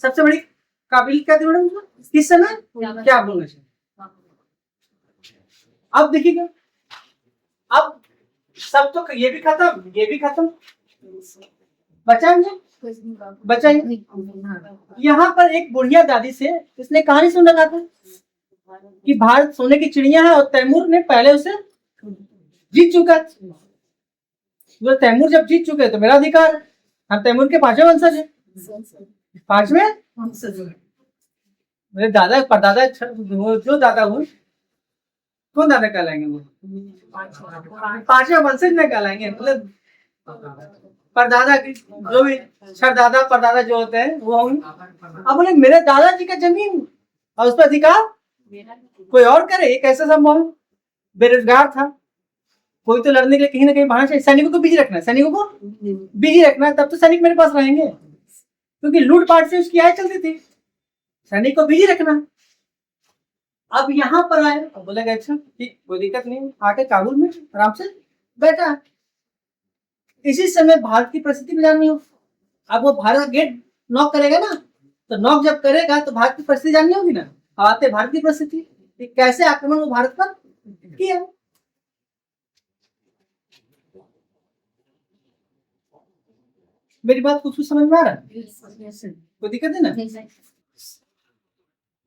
सबसे बड़ी काबिलियत क्या थी मैडम, किस समय क्या बोलना चाहिए। अब देखिएगा, अब सब तो ये भी खत्म, बचाएंगे। यहाँ पर एक बुढ़िया दादी से इसने कहानी सुन रखा था कि भारत सोने की चिड़िया है और तैमूर ने पहले उसे जीत चुका। तो तैमूर जब जीत चुके तो मेरा अधिकार है, हम तैमूर के 5वें वंशज है। 5वें मेरे दादा परदादा, जो दादा हुए कौन दादा कहलाएंगे? वो 5वें वंशज में कहलाएंगे। मतलब परदादा की जो भी सरदादा परदादा जो होते हैं वो होंगे। अब बोले मेरे दादाजी का जमीन और उस पर अधिकार कोई और करे, ये कैसे संभव है? बेरोजगार था, कोई तो लड़ने के लिए कहीं ना कहीं बहाना चाहिए। सैनिकों को बिजी रखना है, सैनिकों को बिजी रखना है, तब तो सैनिक मेरे पास रहेंगे, क्योंकि लूटपाट से उसकी आय चलती थी। सैनिक को बिजी रखना। अब यहाँ पर आए, अब बोलेगा अच्छा ठीक, कोई दिक्कत नहीं, आके काबुल में आराम से बैठा। इसी समय भारत की परिस्थिति भी जाननी हो। अब वो भारत का गेट नॉक करेगा ना, तो नॉक जब करेगा तो भारत की परिस्थिति जाननी होगी ना। अब आते भारत की परिस्थिति, कैसे आक्रमण वो भारत पर किया। मेरी बात कुछ समझ में आ रहा है? कोई दिक्कत है ना?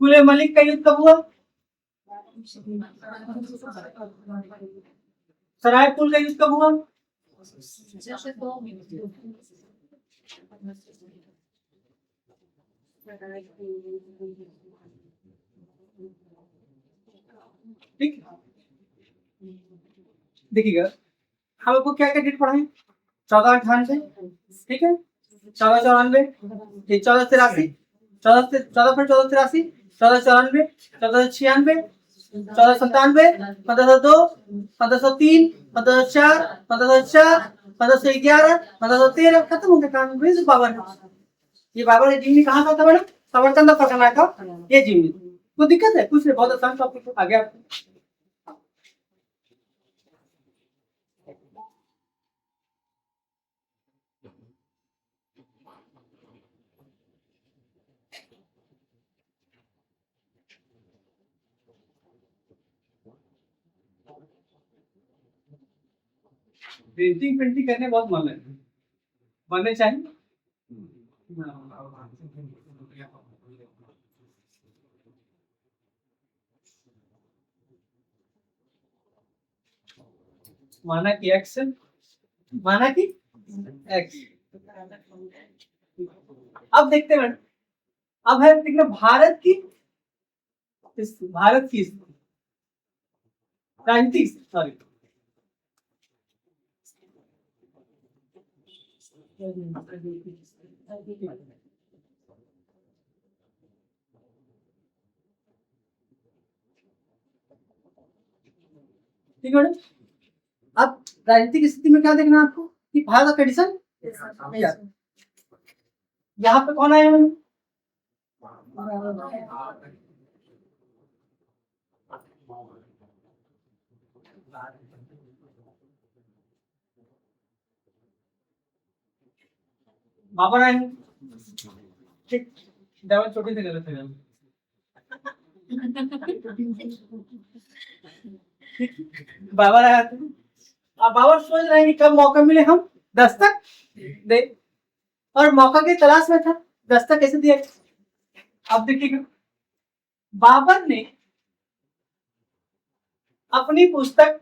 कुले मलिक का युद्ध कब हुआ? सरायपुर का युद्ध कब हुआ? ठीक, देखिएगा हम आपको क्या क्या डेट पढ़ाएं। 1498, ठीक है, 1494, 1483, 1483, 1494, 1496, 1497, 1502, 1503, 1504, 1504, 1511, 1513, खत्म हो गया काम। बाबर है, ये बाबर जिम्मी कहाँ का था मैडम? समरकंद परगना का ये जिम्मी। कोई दिक्कत है? कुछ नहीं, बहुत आसान टॉपिक आ गया। प्रिंटिंग प्रिंटिंग करने बहुत मन है, बनने चाहिए। माना कि एक्स, माना कि एक्स। अब देखते हैं, अब है देखना भारत की राजनीतिक, सॉरी ठीक है मैडम। अब राजनीतिक स्थिति में क्या देखना है आपको कि भारत का कंडीशन यहाँ पे कौन आया मैडम? बाबर आए हैं, ठीक, डबल छोटी से गलत है। बाबर आया था, अब बाबर सोच रहे हैं कि कब मौका मिले हम दस्तक दे, और मौका की तलाश में था, दस्तक कैसे दिया। अब देखिएगा, बाबर ने अपनी पुस्तक,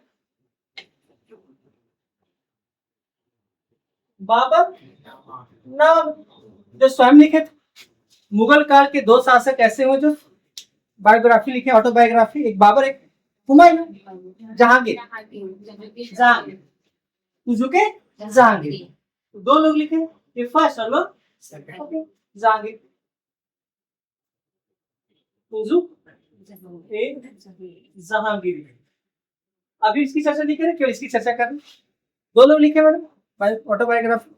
बाबर नाम जो स्वयं लिखे थे, मुगल काल के दो शासक ऐसे हुए जो बायोग्राफी लिखे, ऑटोबायोग्राफी, एक बाबर एक हुमायूं। जहांगीर, जहांगीर तुझुके जहांगीर, दो लोग लिखे, ये फर्स्ट और वो सेकंड। जहांगीर तुझुक जहांगीर। अभी इसकी चर्चा नहीं करें, क्यों इसकी चर्चा करें। दो लोग लिखे मैडम ऑटोबायोग्राफी।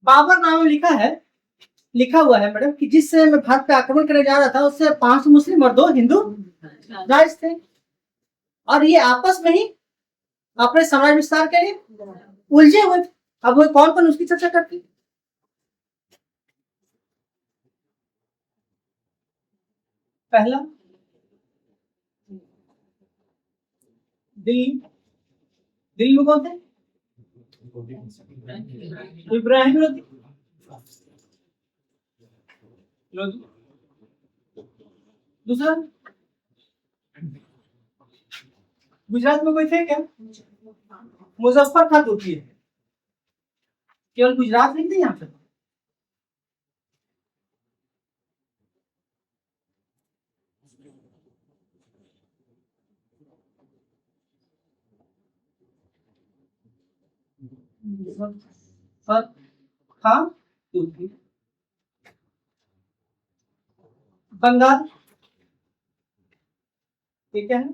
बाबर नाम लिखा है, लिखा हुआ है मैडम कि जिस समय मैं भारत पे आक्रमण करने जा रहा था उससे 5 मुस्लिम और 2 हिंदू राज थे, और ये आपस में ही अपने साम्राज्य विस्तार के लिए उलझे हुए थे। अब वो कौन कौन उसकी चर्चा करती। पहला दिल्ली, दिल्ली में कौन थे? इब्राहिम लोधी। दूसरा गुजरात में कोई थे क्या? मुजफ्फर खान होती है, केवल गुजरात नहीं थे यहाँ पे। खान तुर्की, बंगाल ये क्या है?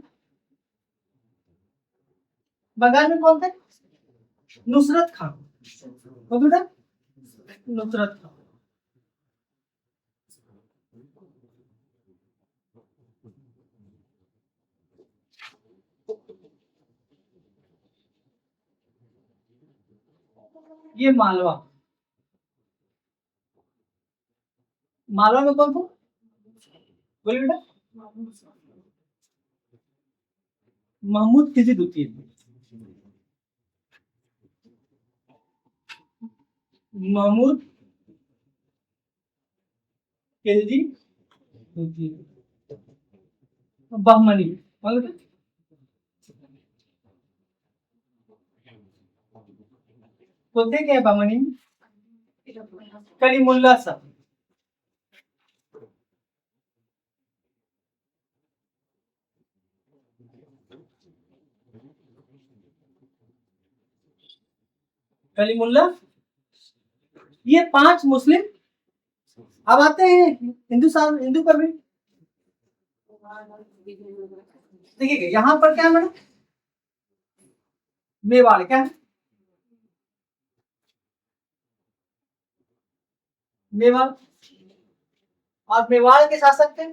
बंगाल में कौन थे? नुसरत खान। कौन था? नुसरत खान। ये मालवा। मालवा में कौन था? बोलिए बेटा। महमूद खिजी द्वितीय। महमूद खिलजी द्वितीय। बहमनी। बोलो बेटा। तो थे क्या बहमनी? कलीमुल्ला साहब। कलीमुल्ला। ये 5 मुस्लिम। अब आते हैं हिंदू पर भी। देखिए यहाँ पर क्या है मैडम? मेवाड़ क्या है? मेवाड़। और मेवाड़ के शासक थे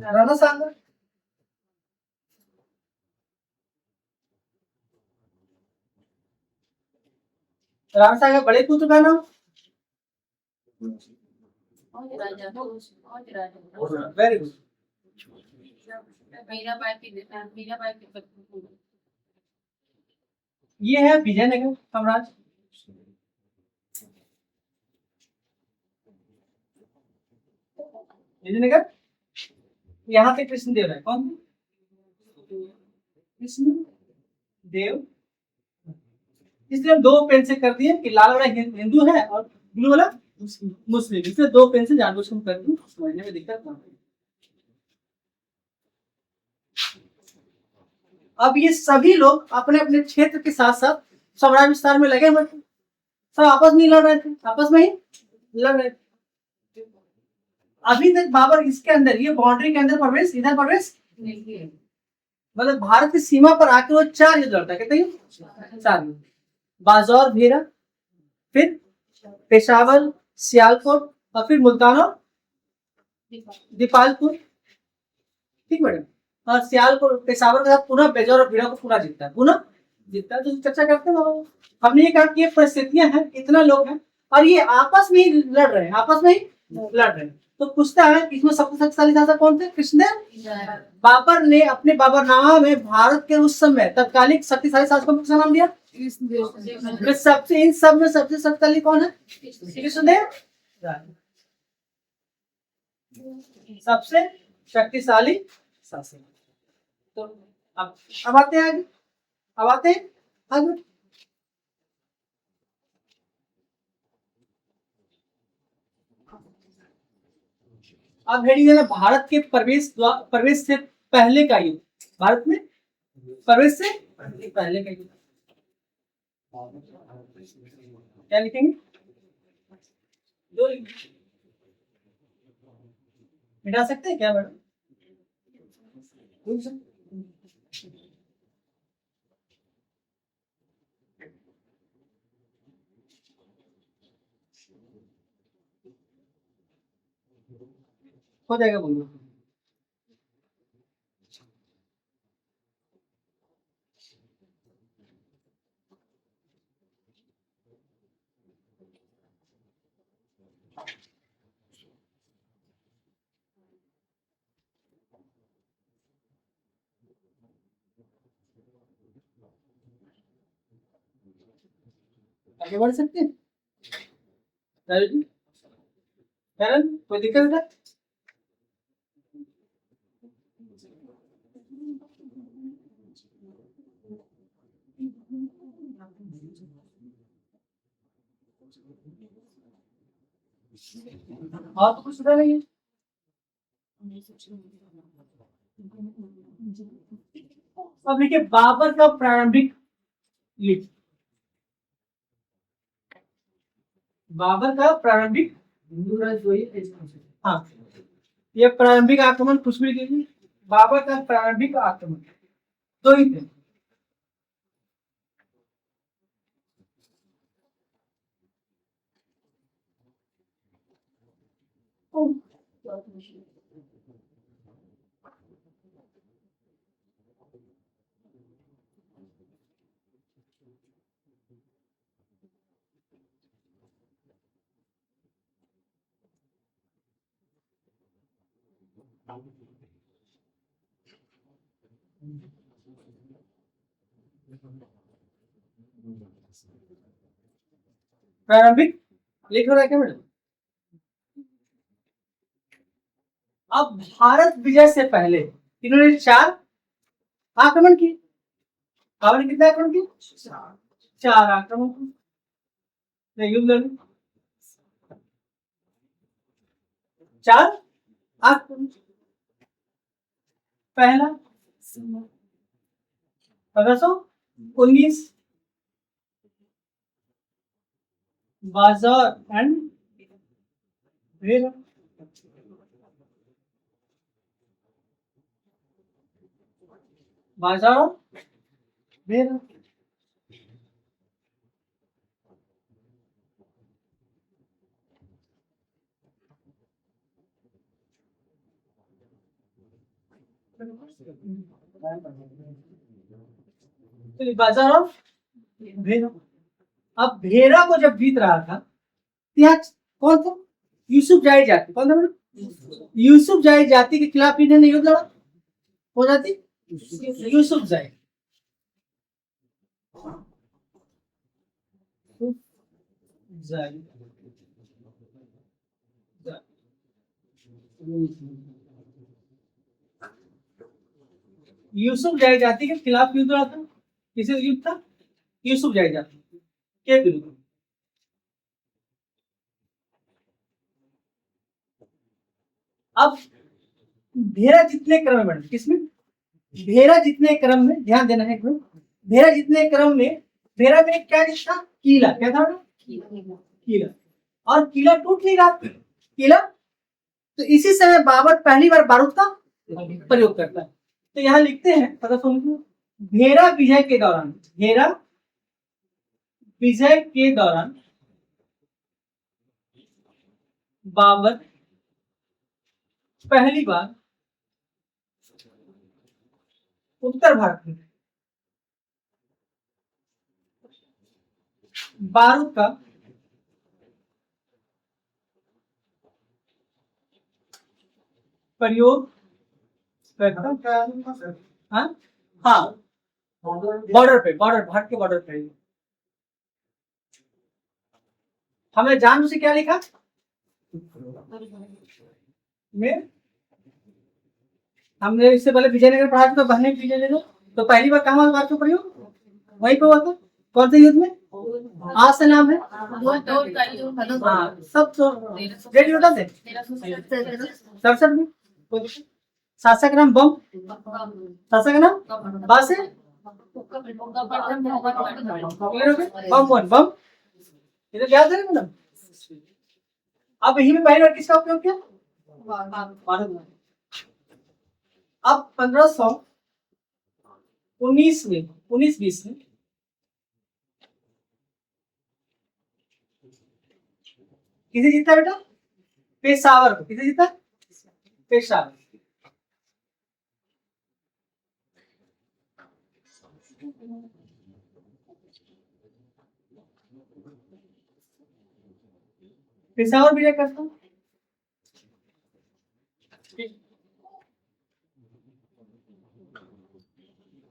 राणा सांगा। राणा सांगा बड़े पुत्र का नाम? Very good. ये है विजयनगर साम्राज्य। विजयनगर। यहाँ से कृष्णदेव है। कौन? कृष्णदेव। इसलिए हम 2 पेन से कर दिए कि लाल वाला हिंदू है और ब्लू वाला मुस्लिम। इसलिए 2 पेन से जानबूझ कर दी, समझने में दिक्कत ना हो। अब ये सभी लोग अपने अपने क्षेत्र के साथ साथ साम्राज्य विस्तार में लगे हुए थे। सब आपस में ही लड़ रहे थे, आपस में ही लड़ रहे थे। अभी तक बाबर इसके अंदर, ये बाउंड्री के अंदर प्रवेश, इधर प्रवेश नहीं है। मतलब भारत की सीमा पर आके वो 4 युद्ध लड़ता है। कहते हैं 4 युद्ध। बाजौर भेरा, फिर पेशावर, सियालकोट और फिर मुल्तान और दीपालपुर। ठीक मैडम। और सियालकोट पेशावर के साथ पुनः बेजौर और भीड़ा को पूरा जीतता है, पुनः जीतता है। तो चर्चा करते हैं। हमने ये कहा कि ये परिस्थितियां हैं, इतना लोग हैं और ये आपस में ही लड़ रहे हैं, आपस में ही लड़ रहे हैं। तो पूछता है कि इसमें सबसे शक्तिशाली शासक कौन थे? कृष्णदेव। बाबर ने अपने बाबरनामा में भारत के उस समय तत्कालिक शक्तिशाली शासकों का नाम दिया। तो सबसे इन सब में सबसे शक्तिशाली कौन है? कृष्णदेव। सबसे शक्तिशाली शासक। तो अब आते हैं आगे। अब आते हैं आगे। अब हेडिंग है भारत के प्रवेश से पहले का युद्ध। भारत में प्रवेश से पहले का युद्ध। क्या लिखेंगे? 2 मिटा सकते हैं क्या मैडम? हो जाएगा, बोलो। आगे बढ़ सकते हैं? कोई दिक्कत है? और तो कुछ नहीं है। अब देखिए बाबर का प्रारंभिक युद्ध। बाबर का प्रारंभिक, हाँ, ये प्रारंभिक आक्रमण कुछ भी कीजिए। बाबर का प्रारंभिक आक्रमण दो ही थे। प्रारंभिक लिख रहा है क्या मैडम? अब भारत विजय से पहले इन्होंने 4 आक्रमण किए। बाबर ने कितने आक्रमण किए? 4 आक्रमण किए। युद्ध लड़े, 4 आक्रमण। पहला 1519 बाजार एंड भेरा। बाजार और भेरा। तो बाजार और भेरा। अब भेरा को जब जीत रहा था, यहाँ कौन था? यूसुफ जाही जाति। कौन था मैडम? यूसुफ जाही जाति के खिलाफ इन्होंने युद्ध लड़ा। कौन जाति? यूसुफ जाही। यूसुफ जाही जाति के खिलाफ युद्ध लड़ा था। किसे युद्ध था? यूसुफ जाही जाति के विरुद्ध। अब भेरा जितने क्रम में, किसमें? भेरा जितने क्रम में, ध्यान देना है। भेरा जितने क्रम में, भेरा में क्या था? किला। क्या था? किला। और किला टूट नहीं रहा। किला तो इसी समय बाबर पहली बार बारूद का प्रयोग करता है। तो यहां लिखते हैं, पता सुनिए, भेरा विजय के दौरान, भेरा विजय के दौरान बाबर पहली बार उत्तर भारत में बारूद का प्रयोग करता। हाँ हाँ, बॉर्डर पे, बॉर्डर, भारत के बॉर्डर पे। हमने जान से क्या लिखा में? हमने इससे पहले विजयनगर पढ़ा था, बहने विजयनगर। तो पहली बार कहाँ बात का प्रयोग? वहीं पे हुआ था। कौन से युद्ध में? आज से नाम है। हाँ, सब डेट बता दे। 67 में। शासक नाम बम। शासक नाम बासे बम वन बम। इधर याद है मैडम? अब यही में पहली बार किसका उपयोग किया? अब 1519 में, 1920 में किसे जीता बेटा? पेशावर को। किसे जीता? पेशावर। पेशावर विजय करता हूं।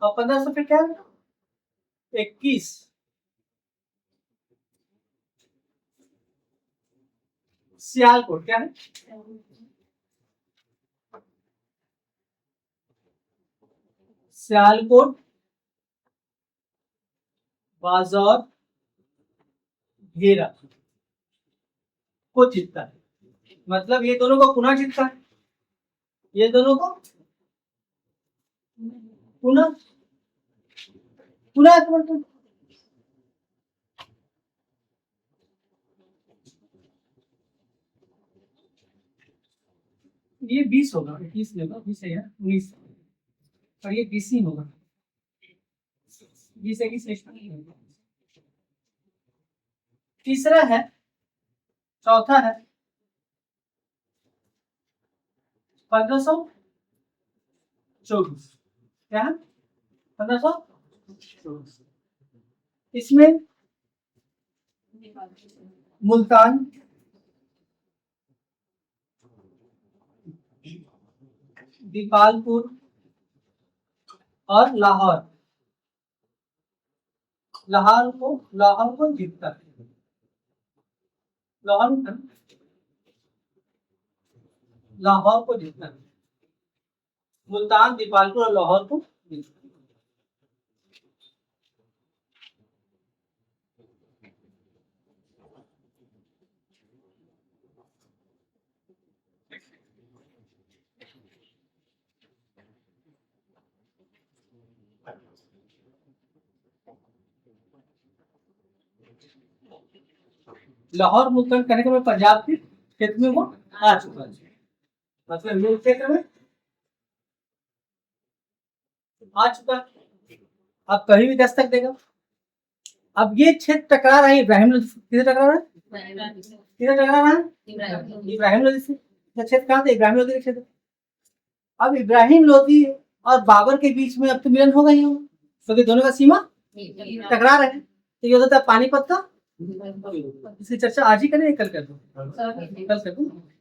और 1500 फिर क्या है? 21 सियालकोट। क्या है? सियालकोट, बाजार, घेरा को जीतता है। मतलब ये दोनों को पुनः जीतता है। ये दोनों को पुनः पुनः आक्रमण। ये 20 होगा, 21 लेगा, 20 है यार, 19। और ये बीसी होगा, बी से की श्रेष्ठ। तीसरा है, चौथा है 1524। क्या है? 1524। इसमें मुल्तान, दीपालपुर और लाहौर, लाहौर को जीतता है। लाहौर को जीतना है। मुल्तान, दीपालपुर और लाहौर को जीतना है। लाहौर मुल्तान कहने के बाद पंजाब के क्षेत्र में वो आ चुका है, मतलब ये क्षेत्र में आ चुका है। अब कहीं भी दस्तक देगा। अब ये क्षेत्र टकरा रहा है इब्राहिम लोधी से। किधर टकरा रहा है? किधर टकरा रहा है? इब्राहिम लोधी से। क्षेत्र कहाँ था? इब्राहिम लोधी का क्षेत्र। अब इब्राहिम लोधी और बाबर के बीच में अब तो मिलन होगा ही होगा, क्योंकि दोनों का सीमा टकरा रहे हैं। तो ये होता है पानीपत का। इसकी चर्चा आज ही करें, कल कर दो? कल कर दो।